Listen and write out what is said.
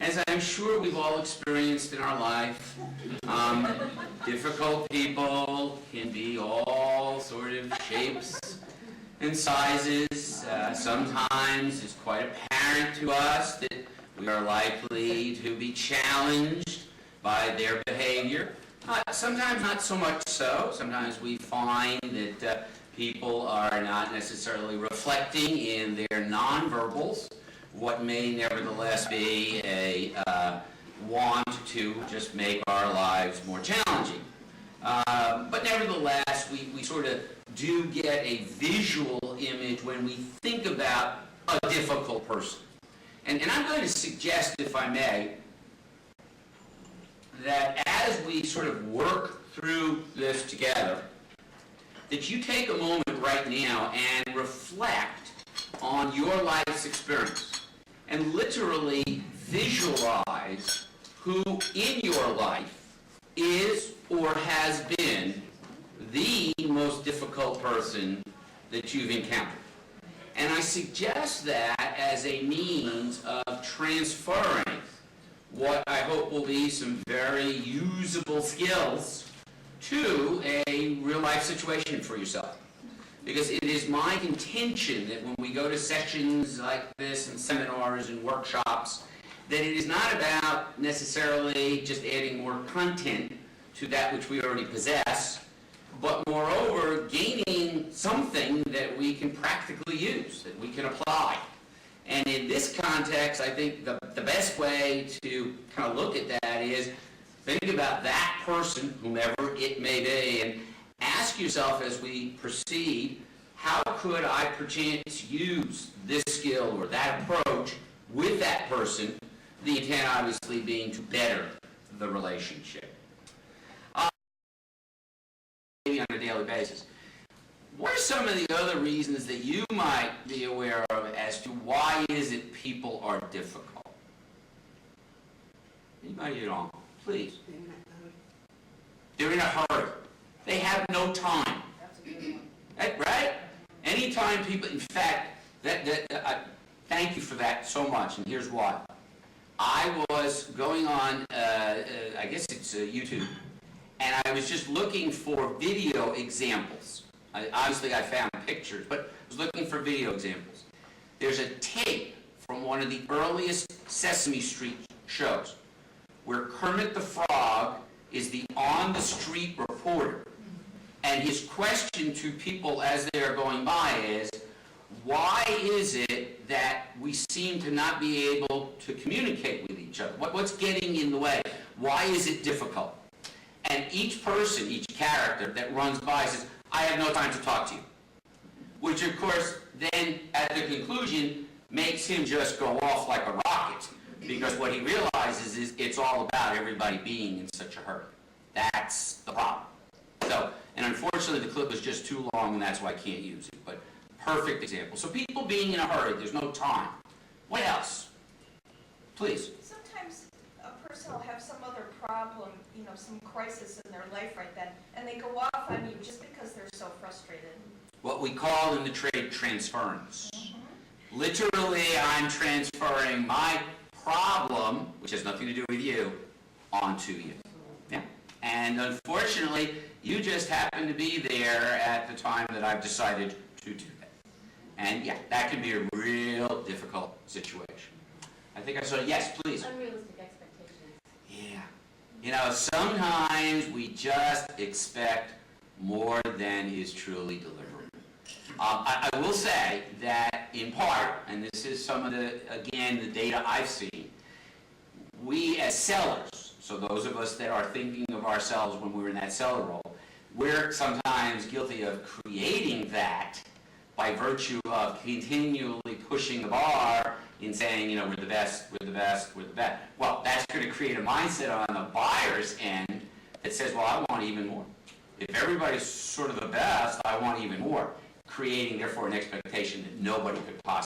as I'm sure we've all experienced in our life, difficult people can be all sort of shapes and sizes. Sometimes it's quite apparent to us that we are likely to be challenged by their behavior. Sometimes not so much so. Sometimes we find that people are not necessarily reflecting in their nonverbals what may nevertheless be a want to just make our lives more challenging. But nevertheless, we sort of do get a visual image when we think about a difficult person. And I'm going to suggest, if I may, that as we sort of work through this together, that you take a moment right now and reflect on your life's experience and literally visualize who in your life is or has been the most difficult person that you've encountered. And I suggest that as a means of transferring what I hope will be some very usable skills to a real-life situation for yourself. Because it is my contention that when we go to sessions like this and seminars and workshops, that it is not about necessarily just adding more content to that which we already possess, but moreover gaining something that we can practically use, that we can apply. And in this context, I think the best way to kind of look at that is think about that person, whomever it may be, and ask yourself as we proceed, how could I perchance use this skill or that approach with that person, the intent obviously being to better the relationship. Maybe on a daily basis. What are some of the other reasons that you might be aware of as to why is it people are difficult? Anybody at all? Please. They're in a hurry. They have no time. That's a good one. Right? Anytime people, in fact, thank you for that so much, and here's why. I was going on, I guess it's YouTube, and I was just looking for video examples. Obviously, I found pictures, but I was looking for video examples. There's a tape from one of the earliest Sesame Street shows where Kermit the Frog is the on-the-street reporter. And his question to people as they are going by is, why is it that we seem to not be able to communicate with each other? What's getting in the way? Why is it difficult? And each person, each character that runs by says, I have no time to talk to you. Which, of course, then, at the conclusion, makes him just go off like a rocket. Because what he realizes is it's all about everybody being in such a hurry. That's the problem. So, and unfortunately, the clip was just too long, and that's why I can't use it. But perfect example. So people being in a hurry, there's no time. What else? Please. Sometimes a person will have some other problem, some crisis in their life right then, and they go off on you just because they're so frustrated. What we call in the trade transference. Literally, I'm transferring my problem, which has nothing to do with you, onto you. Yeah. And unfortunately, you just happen to be there at the time that I've decided to do that. And yeah, that can be a real difficult situation. I think I saw, yes, please. Unrealistic expectations. Yeah. Sometimes we just expect more than is truly delivered. I will say that in part, and this is some of the data I've seen, we as sellers, so those of us that are thinking of ourselves when we're in that seller role, we're sometimes guilty of creating that by virtue of continually pushing the bar in saying, we're the best, we're the best, we're the best. Well, that's going to create a mindset on the buyer's end that says, well, I want even more. If everybody's sort of the best, I want even more, creating, therefore, an expectation that nobody could possibly